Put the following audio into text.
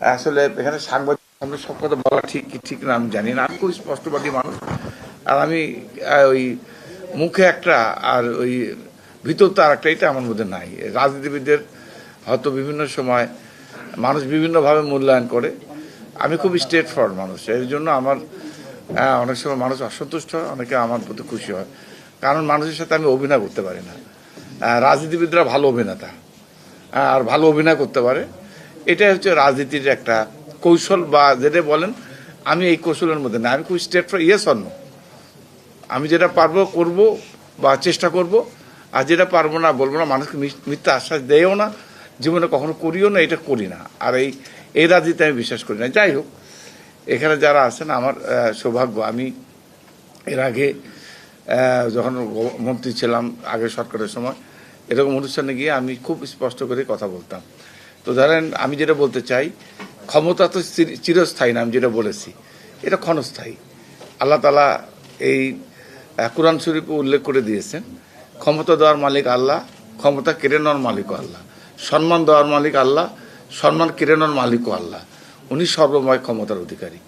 আসলে এখানে সাংবাদিক সামনে সব কথা বলা ঠিক কি ঠিক না আমি জানি না। আমি খুব স্পষ্টবাদী মানুষ। আর আমি ওই মুখে একটা আর ওই ভিতর তো আর একটা, এটা আমার মধ্যে নাই। রাজনীতিবিদদের হয়তো বিভিন্ন সময় মানুষ বিভিন্নভাবে মূল্যায়ন করে। আমি খুব স্ট্রেট ফরওয়ার্ড মানুষ, এর জন্য আমার অনেক সময় মানুষ অসন্তুষ্ট হয়, অনেকে আমার প্রতি খুশি হয়, কারণ মানুষের সাথে আমি অভিনয় করতে পারি না। রাজনীতিবিদরা ভালো অভিনেতা আর ভালো অভিনয় করতে পারে, এটাই হচ্ছে রাজনীতির একটা কৌশল বা যেটা বলেন। আমি এই কৌশলের মধ্যে না, আমি খুব straight for yes or no. আমি যেটা পারবো করব বা চেষ্টা করব, আর যেটা পারবো না বলবো না। মানুষকে মিথ্যা আশ্বাস দেয়ও না, জীবনে কখনো করিও না, এটা করি না। আর এই রাজনীতি আমি বিশ্বাস করি না। যাই হোক, এখানে যারা আছেন, আমার সৌভাগ্য, আমি এর আগে যখন মন্ত্রী ছিলাম আগের সরকারের সময়, এরকম অনুষ্ঠানে গিয়ে আমি খুব স্পষ্ট করে কথা বলতাম। তো ধরেন, আমি যেটা বলতে চাই, ক্ষমতা তো চিরস্থায়ী না, আমি যেটা বলেছি এটা ক্ষণস্থায়ী। আল্লাহ তাআলা এই কোরআন শরীফে উল্লেখ করে দিয়েছেন, ক্ষমতা দেওয়ার মালিক আল্লাহ, ক্ষমতা কেড়ে নেওয়ার মালিকও আল্লাহ। সম্মান দেওয়ার মালিক আল্লাহ, সম্মান কেড়ে নেওয়ার মালিকও আল্লাহ। উনি সর্বময় ক্ষমতার অধিকারী।